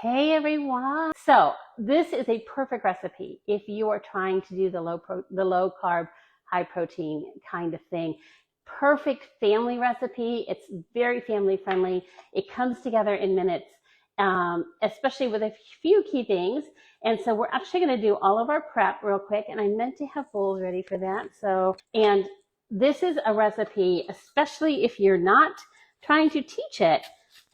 Hey everyone. So this is a perfect recipe if you are trying to do the low carb, high protein kind of thing. Perfect family recipe. It's very family friendly. It comes together in minutes, especially with a few key things. And so we're actually going to do all of our prep real quick. And I meant to have bowls ready for that. And this is a recipe, especially if you're not trying to teach it,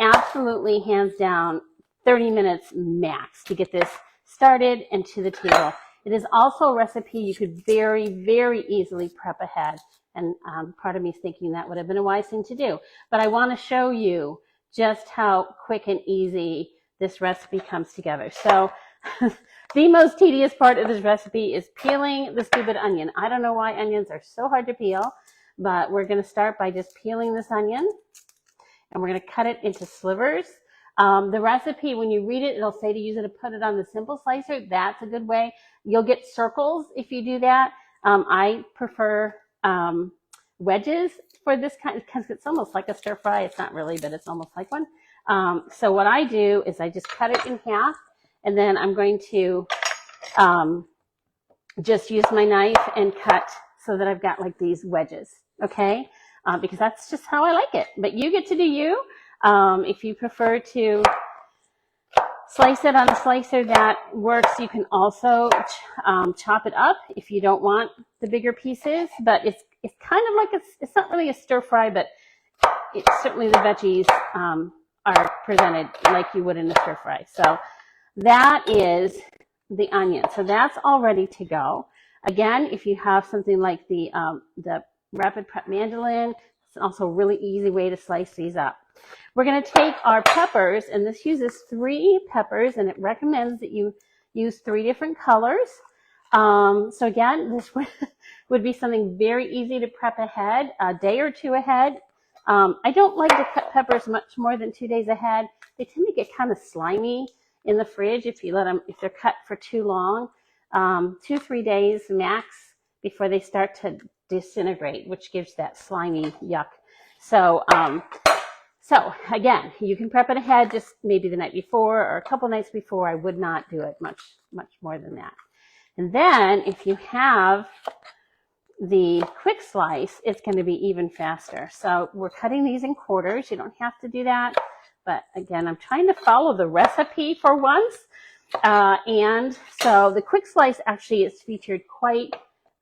absolutely hands down 30 minutes max to get this started and to the table. It is also a recipe you could very, very easily prep ahead. And part of me is thinking that would have been a wise thing to do. But I want to show you just how quick and easy this recipe comes together. So the most tedious part of this recipe is peeling the stupid onion. I don't know why onions are so hard to peel, but we're going to start by just peeling this onion. And we're going to cut it into slivers. The recipe, when you read it, it'll say to use it to put it on the simple slicer. That's a good way. You'll get circles if you do that. I prefer wedges for this kind because it's almost like a stir fry. It's not really, but it's almost like one. So what I do is I just cut it in half, and then I'm going to just use my knife and cut so that I've got like these wedges, okay? Because that's just how I like it. But you get to do you. If you prefer to slice it on a slicer, that works. You can also chop it up if you don't want the bigger pieces. But it's kind of like it's not really a stir fry, but it's certainly the veggies are presented like you would in a stir fry. So that is the onion. So that's all ready to go. Again, if you have something like the Rapid Prep mandolin, it's also a really easy way to slice these up. We're going to take our peppers, and this uses 3 peppers, and it recommends that you use 3 different colors. So again, this would be something very easy to prep ahead, a day or 2 ahead. I don't like to cut peppers much more than 2 days ahead. They tend to get kind of slimy in the fridge if they're cut for too long. 2-3 days max before they start to disintegrate, which gives that slimy yuck. So again, you can prep it ahead, just maybe the night before or a couple nights before. I would not do it much more than that. And then if you have the quick slice, it's going to be even faster. So we're cutting these in quarters. You don't have to do that. But again, I'm trying to follow the recipe for once. And so the quick slice actually is featured quite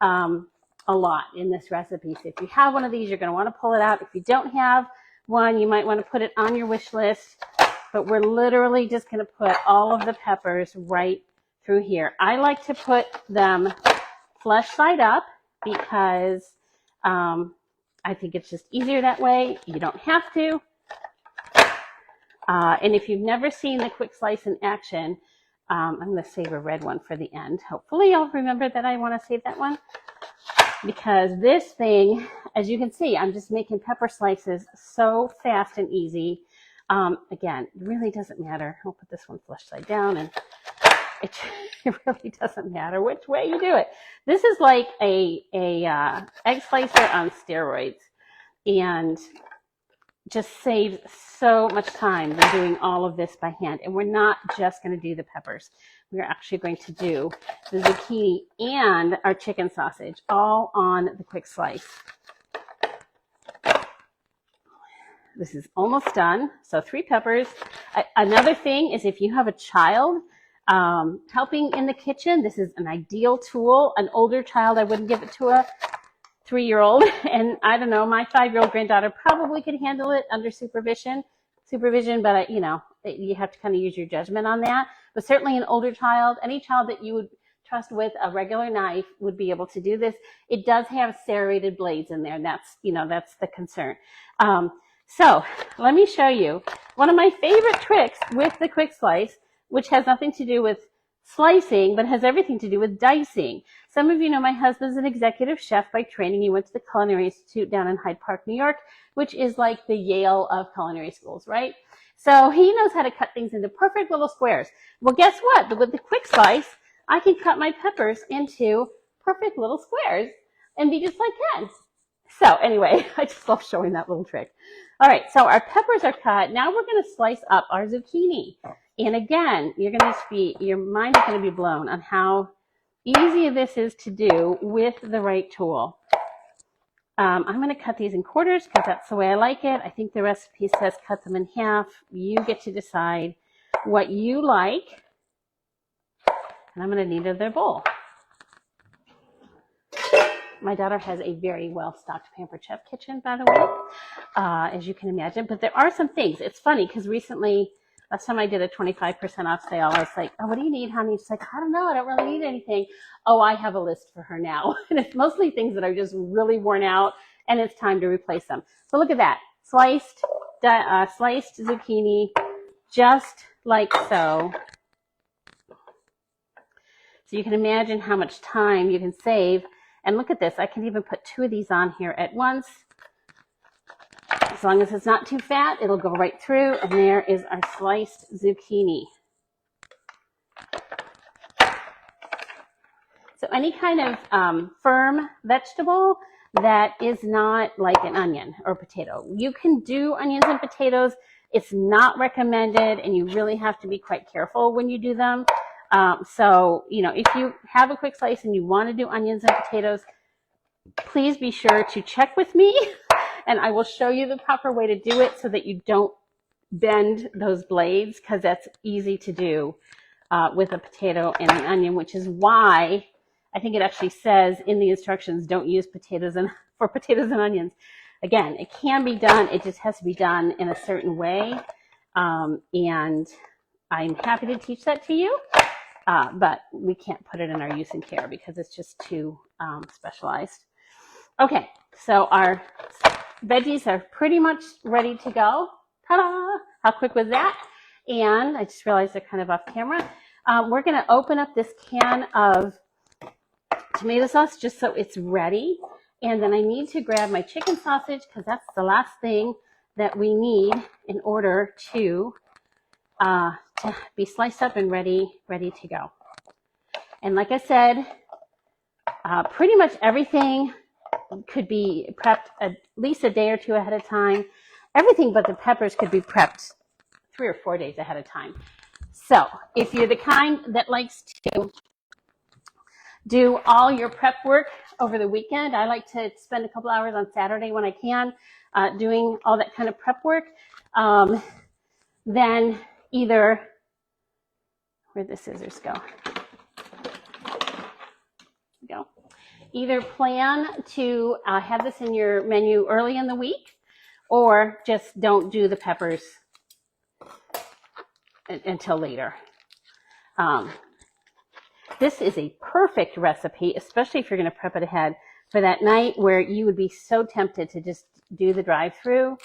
a lot in this recipe. So if you have one of these, you're going to want to pull it out. If you don't have one, you might want to put it on your wish list. But we're literally just going to put all of the peppers right through here. I like to put them flesh side up because I think it's just easier that way. You don't have to. And if you've never seen the quick slice in action, I'm going to save a red one for the end. Hopefully I'll remember that I want to save that one. Because this thing, as you can see, I'm just making pepper slices so fast and easy. Again, it really doesn't matter. I'll put this one flush side down, and it really doesn't matter which way you do it. This is like a egg slicer on steroids, and just saves so much time than doing all of this by hand. And we're not just going to do the peppers. We're actually going to do the zucchini and our chicken sausage all on the quick slice. This is almost done. So 3 peppers. Another thing is if you have a child helping in the kitchen, this is an ideal tool. An older child, I wouldn't give it to a 3-year-old, and I don't know, my 5-year-old granddaughter probably could handle it under supervision, but you have to kind of use your judgment on that. But certainly an older child, any child that you would trust with a regular knife would be able to do this. It does have serrated blades in there, and that's the concern. So let me show you one of my favorite tricks with the quick slice, which has nothing to do with slicing, but has everything to do with dicing. Some of you know my husband's an executive chef by training. He went to the Culinary Institute down in Hyde Park, New York, which is like the Yale of culinary schools, right? So he knows how to cut things into perfect little squares. Well, guess what? With the quick slice, I can cut my peppers into perfect little squares and be just like that. So anyway, I just love showing that little trick. All right, so our peppers are cut. Now we're going to slice up our zucchini. And again, your mind is going to be blown on how easy this is to do with the right tool. I'm going to cut these in quarters because that's the way I like it. I think the recipe says cut them in half. You get to decide what you like. And I'm going to need another bowl. My daughter has a very well-stocked Pampered Chef kitchen, by the way, as you can imagine. But there are some things. It's funny because recently, last time I did a 25% off sale, I was like, oh, what do you need, honey? She's like, I don't know. I don't really need anything. Oh, I have a list for her now. And it's mostly things that are just really worn out, and it's time to replace them. So look at that. Sliced zucchini, just like so. So you can imagine how much time you can save. And look at this, I can even put 2 of these on here at once. As long as it's not too fat, it'll go right through. And there is our sliced zucchini. So any kind of firm vegetable that is not like an onion or potato. You can do onions and potatoes. It's not recommended, and you really have to be quite careful when you do them. So, if you have a quick slice and you want to do onions and potatoes, please be sure to check with me, and I will show you the proper way to do it so that you don't bend those blades, because that's easy to do with a potato and an onion, which is why I think it actually says in the instructions, don't use for potatoes and onions. Again, it can be done. It just has to be done in a certain way, and I'm happy to teach that to you. But we can't put it in our use and care because it's just too specialized. Okay, so our veggies are pretty much ready to go. Ta-da! How quick was that? And I just realized they're kind of off camera. We're going to open up this can of tomato sauce just so it's ready. And then I need to grab my chicken sausage because that's the last thing that we need in order to be sliced up and ready to go. And like I said, pretty much everything could be prepped at least a day or 2 ahead of time. Everything but the peppers could be prepped 3 or 4 days ahead of time. So if you're the kind that likes to do all your prep work over the weekend, I like to spend a couple hours on Saturday when I can doing all that kind of prep work. Then either, where'd the scissors go? Go. Either plan to have this in your menu early in the week, or just don't do the peppers until later. This is a perfect recipe, especially if you're going to prep it ahead for that night where you would be so tempted to just do the drive-through.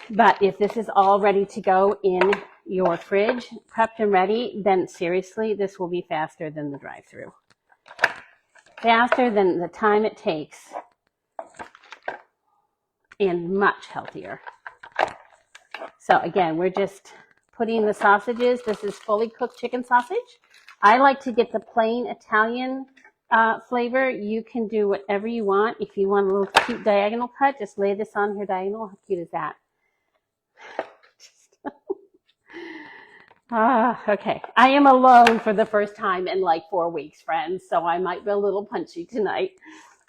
But if this is all ready to go in your fridge, prepped and ready, then seriously, this will be faster than the drive-through. Faster than the time it takes, and much healthier. So again, we're just putting the sausages. This is fully cooked chicken sausage. I like to get the plain Italian flavor. You can do whatever you want. If you want a little cute diagonal cut, just lay this on here diagonal. How cute is that? Okay. I am alone for the first time in like 4 weeks, friends, so I might be a little punchy tonight.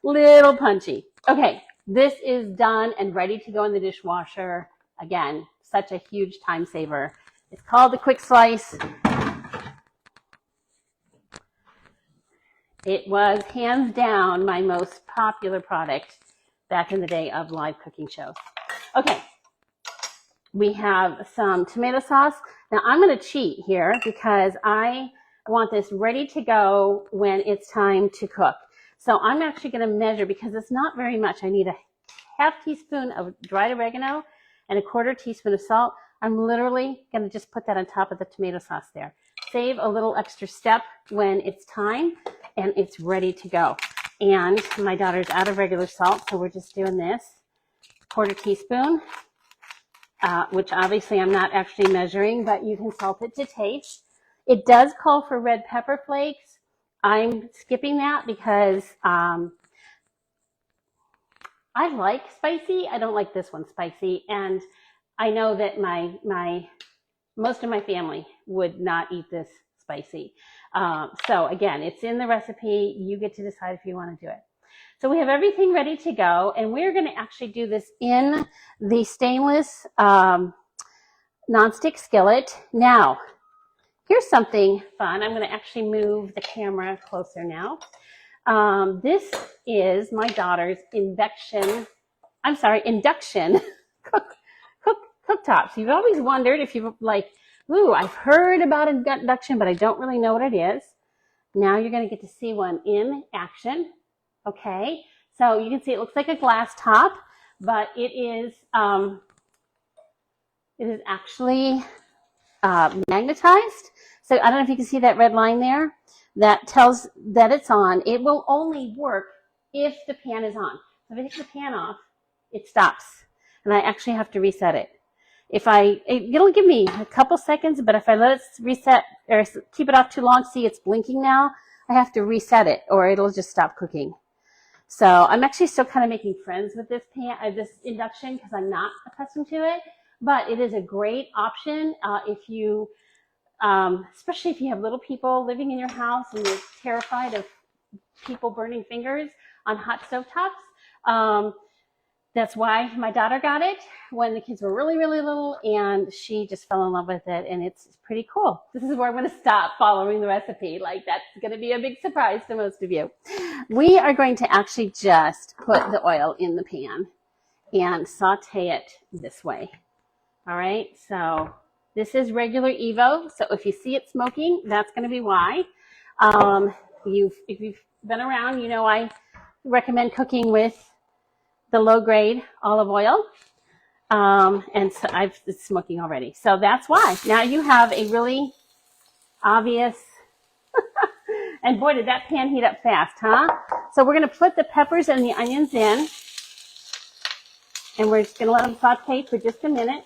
Little punchy. Okay, this is done and ready to go in the dishwasher. Again, such a huge time saver. It's called the Quick Slice. It was hands down my most popular product back in the day of live cooking shows. Okay. We have some tomato sauce. Now I'm going to cheat here because I want this ready to go when it's time to cook. So I'm actually going to measure, because it's not very much. I need a half teaspoon of dried oregano and a 1/4 teaspoon of salt. I'm literally going to just put that on top of the tomato sauce there. Save a little extra step when it's time and it's ready to go. And my daughter's out of regular salt, so we're just doing this. 1/4 teaspoon. Which obviously I'm not actually measuring, but you can salt it to taste. It does call for red pepper flakes. I'm skipping that because I like spicy. I don't like this one spicy. And I know that most of my family would not eat this spicy. So again, it's in the recipe. You get to decide if you want to do it. So we have everything ready to go, and we're going to actually do this in the stainless nonstick skillet. Now, here's something fun. I'm going to actually move the camera closer now. This is my daughter's induction cooktops. You've always wondered if you've like, ooh, I've heard about induction, but I don't really know what it is. Now you're going to get to see one in action. Okay, so you can see it looks like a glass top, but it is actually magnetized. So I don't know if you can see that red line there. That tells that it's on. It will only work if the pan is on. So if I take the pan off, it stops, and I actually have to reset it. It'll give me a couple seconds, but if I let it reset or keep it off too long, see it's blinking now, I have to reset it or it'll just stop cooking. So I'm actually still kind of making friends with this this induction because I'm not accustomed to it, but it is a great option if you, especially if you have little people living in your house and you're terrified of people burning fingers on hot stovetops. That's why my daughter got it when the kids were really, really little, and she just fell in love with it, and it's pretty cool. This is where I'm going to stop following the recipe. Like, that's going to be a big surprise to most of you. We are going to actually just put the oil in the pan and saute it this way. All right, so this is regular Evo, so if you see it smoking, that's going to be why. If you've been around, you know I recommend cooking with the low-grade olive oil, and so it's smoking already. So that's why. Now you have a really obvious, and boy, did that pan heat up fast, huh? So we're going to put the peppers and the onions in, and we're just going to let them saute for just a minute.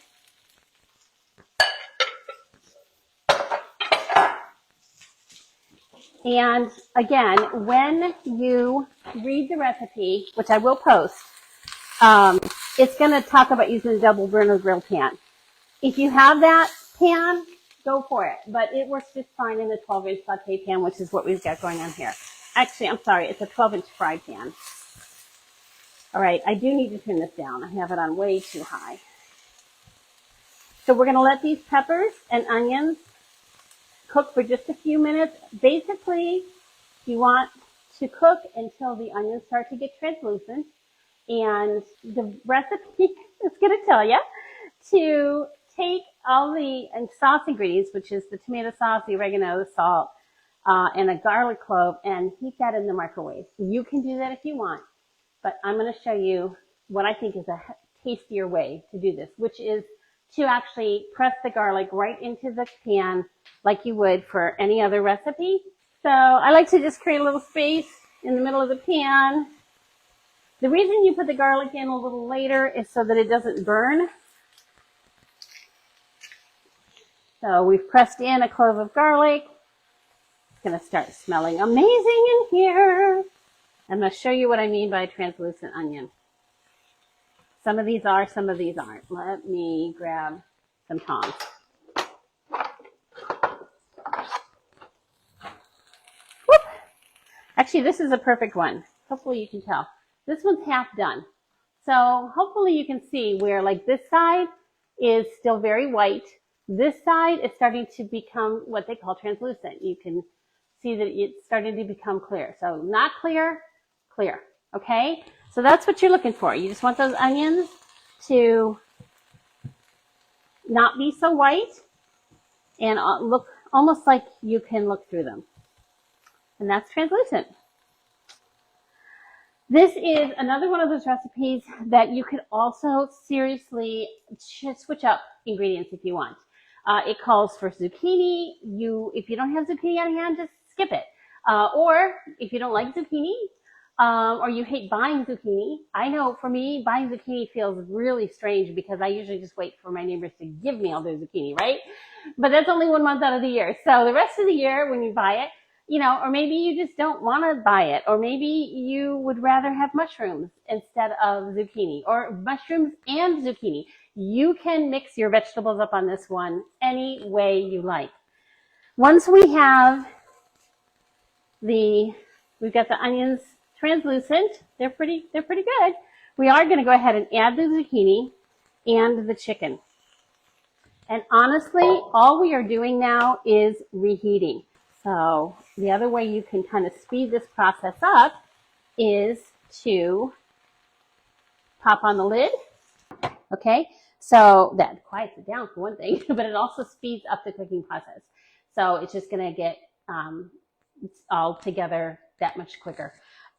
And again, when you read the recipe, which I will post, it's going to talk about using a double burner grill pan. If you have that pan, go for it. But it works just fine in the 12-inch saute pan, which is what we've got going on here. Actually, I'm sorry, it's a 12-inch fry pan. All right, I do need to turn this down. I have it on way too high. So we're going to let these peppers and onions cook for just a few minutes. Basically, you want to cook until the onions start to get translucent. And the recipe is going to tell you to take all the sauce ingredients, which is the tomato sauce, the oregano, the salt, and a garlic clove, and heat that in the microwave. You can do that if you want, but I'm going to show you what I think is a tastier way to do this, which is to actually press the garlic right into the pan like you would for any other recipe. So I like to just create a little space in the middle of the pan. The reason you put the garlic in a little later is so that it doesn't burn. So we've pressed in a clove of garlic. It's going to start smelling amazing in here. I'm going to show you what I mean by a translucent onion. Some of these are, some of these aren't. Let me grab some tongs. Whoop. Actually, this is a perfect one. Hopefully you can tell. This one's half done. So hopefully you can see where like this side is still very white. This side is starting to become what they call translucent. You can see that it's starting to become clear. So not clear, clear. Okay? So that's what you're looking for. You just want those onions to not be so white and look almost like you can look through them. And that's translucent. This is another one of those recipes that you could also seriously switch up ingredients if you want. It calls for zucchini. If you don't have zucchini on hand, just skip it. Or if you don't like zucchini, or you hate buying zucchini, I know for me, buying zucchini feels really strange because I usually just wait for my neighbors to give me all their zucchini, right? But that's only 1 month out of the year. So the rest of the year, when you buy it, or maybe you just don't want to buy it, or maybe you would rather have mushrooms instead of zucchini, or mushrooms and zucchini. You can mix your vegetables up on this one any way you like. Once we have we've got the onions translucent, they're pretty good. We are going to go ahead and add the zucchini and the chicken. And honestly, all we are doing now is reheating. So the other way you can kind of speed this process up is to pop on the lid. Okay, so that quiets it down for one thing, but it also speeds up the cooking process. So it's just going to get all together that much quicker.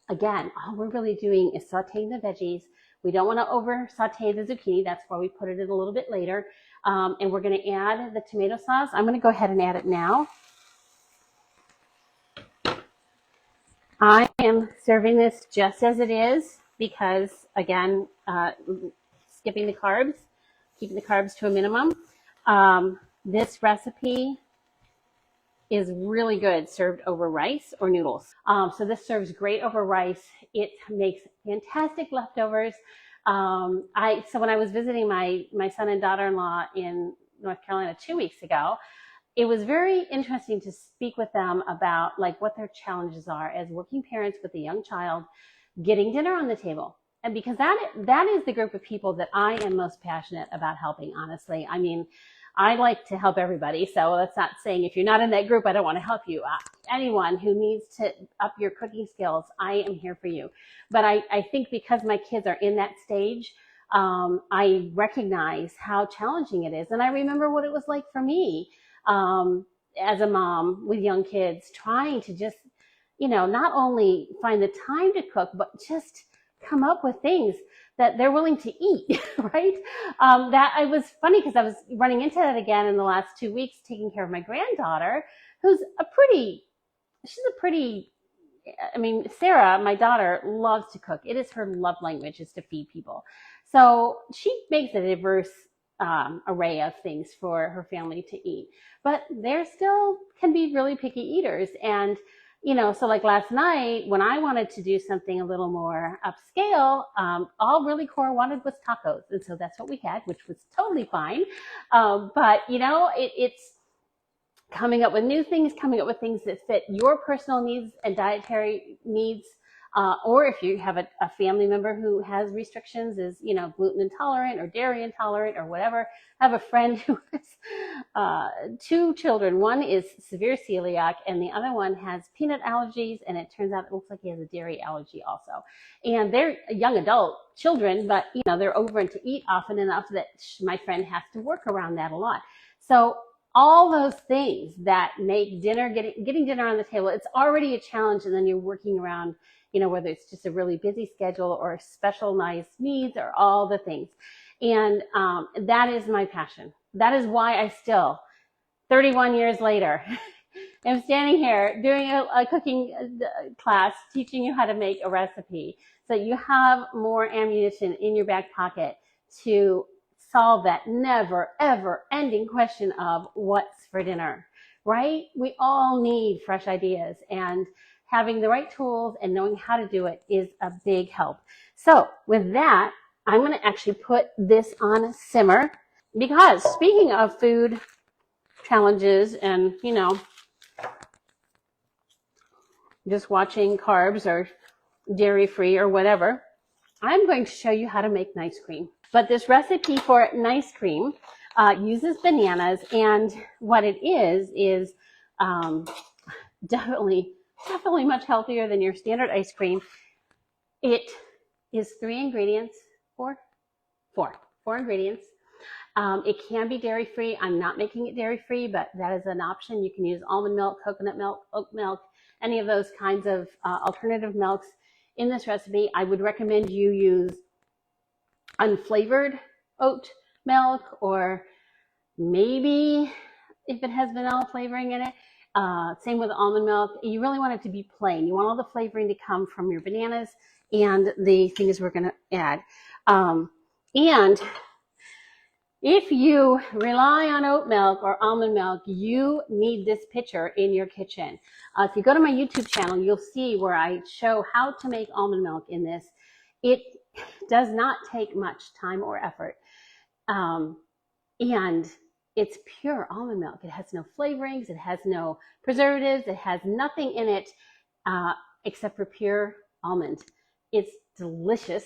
Again, all we're really doing is sauteing the veggies. We don't want to over saute the zucchini. That's why we put it in a little bit later. And we're going to add the tomato sauce. I'm going to go ahead and add it now. I am serving this just as it is because, again, skipping the carbs, keeping the carbs to a minimum. This recipe is really good served over rice or noodles. So this serves great over rice. It makes fantastic leftovers. So when I was visiting my son and daughter-in-law in North Carolina 2 weeks ago, it was very interesting to speak with them about like what their challenges are as working parents with a young child getting dinner on the table. And because that is the group of people that I am most passionate about helping, honestly. I mean, I like to help everybody. So that's not saying if you're not in that group, I don't want to help you. Anyone who needs to up your cooking skills, I am here for you. But I think because my kids are in that stage, I recognize how challenging it is. And I remember what it was like for me as a mom with young kids, trying to just, not only find the time to cook, but just come up with things that they're willing to eat, right? That it was funny because I was running into that again in the last 2 weeks, taking care of my granddaughter, who's Sarah, my daughter, loves to cook. It is her love language, is to feed people. So she makes a diverse array of things for her family to eat, but they still can be really picky eaters. And so like last night when I wanted to do something a little more upscale, all really Cora wanted was tacos. And so that's what we had, which was totally fine. But it's coming up with new things, coming up with things that fit your personal needs and dietary needs. Or if you have a family member who has restrictions, is, gluten intolerant or dairy intolerant or whatever. I have a friend who has 2 children. One is severe celiac and the other one has peanut allergies. And it turns out it looks like he has a dairy allergy also. And they're young adult children, but, they're over and to eat often enough that my friend has to work around that a lot. So all those things that make dinner, getting dinner on the table, it's already a challenge. And then you're working around, whether it's just a really busy schedule or special nice needs or all the things. And that is my passion. That is why I still, 31 years later, am standing here doing a cooking class, teaching you how to make a recipe so that you have more ammunition in your back pocket to solve that never, ever ending question of what's for dinner, right? We all need fresh ideas, and having the right tools and knowing how to do it is a big help. So with that, I'm going to actually put this on simmer, because speaking of food challenges and, just watching carbs or dairy free or whatever, I'm going to show you how to make nice cream. But this recipe for nice cream uses bananas, and what it is definitely much healthier than your standard ice cream. It is 4 ingredients. It can be dairy free. I'm not making it dairy free, but that is an option. You can use almond milk, coconut milk, oat milk, any of those kinds of alternative milks in this recipe. I would recommend you use unflavored oat milk, or maybe if it has vanilla flavoring in it. Same with almond milk. You really want it to be plain. You want all the flavoring to come from your bananas and the things we're going to add. And If you rely on oat milk or almond milk, you need this pitcher in your kitchen. If you go to my YouTube channel, you'll see where I show how to make almond milk in this. It does not take much time or effort. And it's pure almond milk. It has no flavorings. It has no preservatives. It has nothing in it except for pure almond. It's delicious.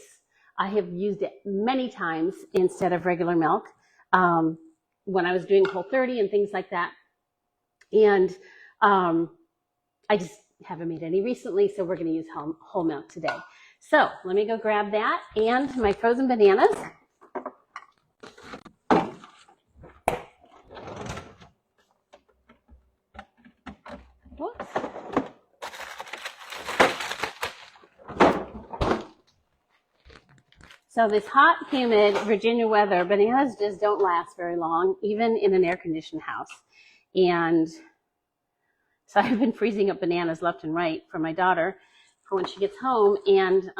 I have used it many times instead of regular milk when I was doing Whole30 and things like that. And I just haven't made any recently, so we're going to use whole milk today. So let me go grab that and my frozen bananas. Whoops. So this hot, humid Virginia weather, bananas just don't last very long, even in an air-conditioned house. And so I've been freezing up bananas left and right for my daughter for when she gets home. And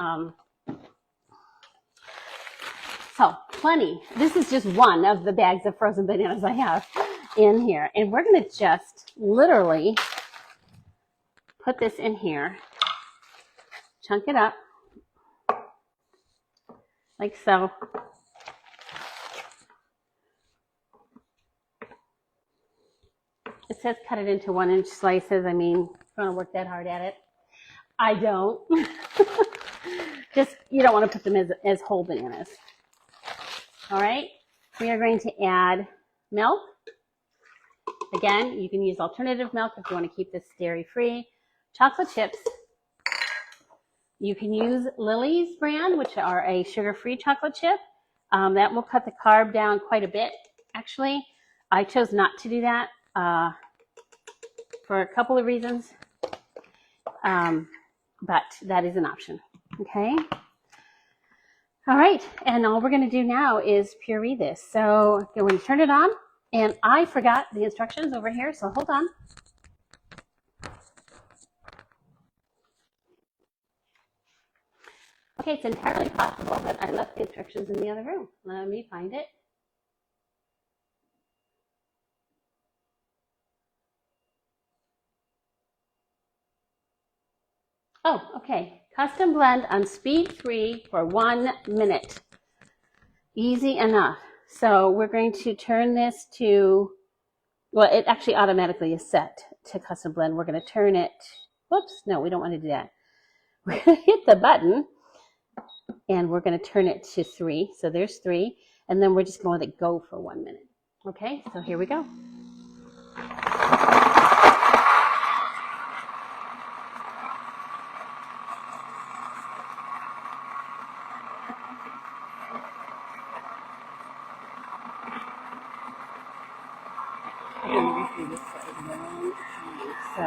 so plenty. This is just one of the bags of frozen bananas I have in here. And we're going to just literally put this in here, chunk it up like so. It says cut it into 1-inch slices. I mean, if you want to work that hard at it. I don't. Just, you don't want to put them as whole bananas. All right. We are going to add milk. Again, you can use alternative milk if you want to keep this dairy-free. Chocolate chips. You can use Lily's brand, which are a sugar-free chocolate chip. That will cut the carb down quite a bit, actually. I chose not to do that for a couple of reasons, but that is an option, okay? All right, and all we're going to do now is puree this. So I'm going to turn it on, and I forgot the instructions over here, so hold on. Okay, it's entirely possible that I left the instructions in the other room. Let me find it. Oh, okay. Custom blend on speed 3 for 1 minute. Easy enough. So we're going to turn this to, well, it actually automatically is set to custom blend. We're going to turn it, whoops, no, we don't want to do that. We're going to hit the button and we're going to turn it to 3. So there's 3. And then we're just going to let it go for 1 minute. Okay, so here we go. So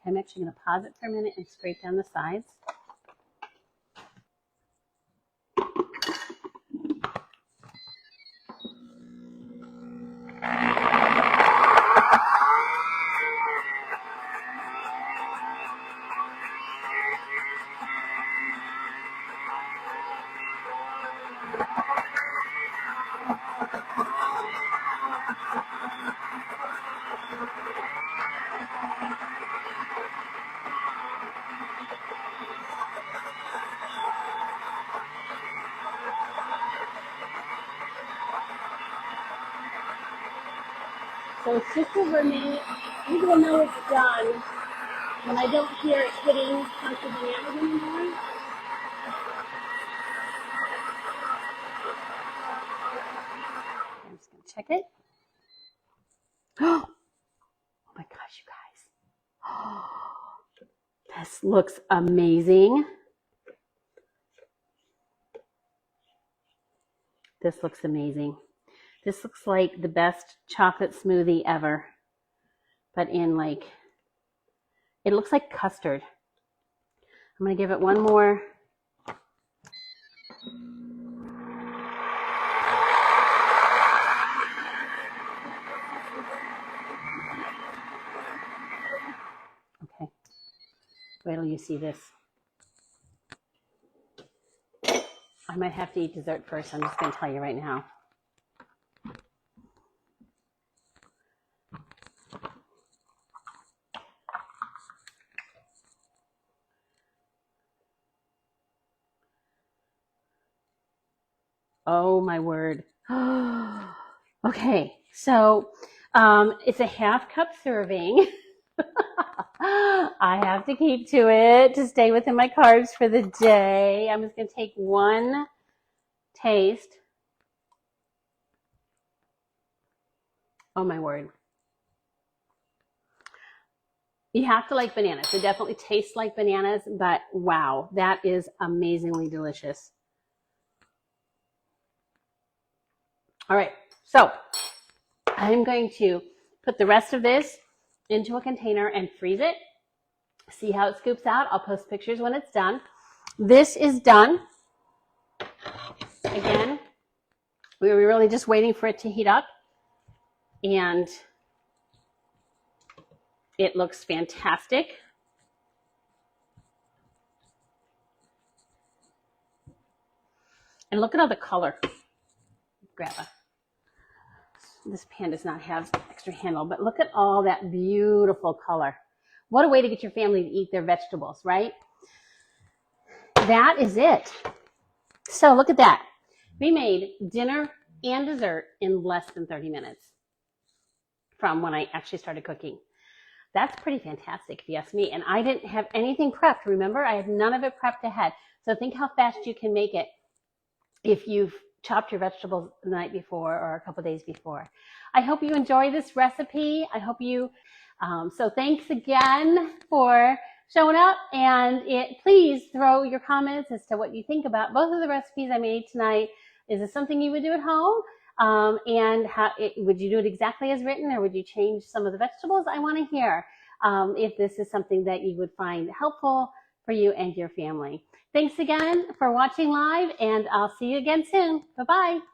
I'm actually going to pause it for a minute and scrape down the sides. So it's just over a minute. You will know it's done when I don't hear it hitting chunky bananas anymore. I'm just going to check it. Oh my gosh, you guys. Oh, this looks amazing. This looks amazing. This looks like the best chocolate smoothie ever. But in like, it looks like custard. I'm going to give it one more. Wait till you see this. I might have to eat dessert first. I'm just going to tell you right now. Oh my word. Okay, so it's a half cup serving. I have to keep to it to stay within my carbs for the day. I'm just going to take one taste. Oh my word. You have to like bananas. It definitely tastes like bananas, but wow, that is amazingly delicious. All right, so I'm going to put the rest of this into a container and freeze it. See how it scoops out. I'll post pictures when it's done. This is done. Again, we were really just waiting for it to heat up, and it looks fantastic. And look at all the color. Grab a. This pan does not have extra handle, but look at all that beautiful color. What a way to get your family to eat their vegetables, right? That is it. So look at that. We made dinner and dessert in less than 30 minutes from when I actually started cooking. That's pretty fantastic if you ask me. And I didn't have anything prepped. Remember, I had none of it prepped ahead. So think how fast you can make it if you've chopped your vegetables the night before or a couple days before. I hope you enjoy this recipe. I hope you, so thanks again for showing up, and please throw your comments as to what you think about both of the recipes I made tonight. Is this something you would do at home? And would you do it exactly as written, or would you change some of the vegetables? I want to hear if this is something that you would find helpful for you and your family. Thanks again for watching live, and I'll see you again soon. Bye-bye.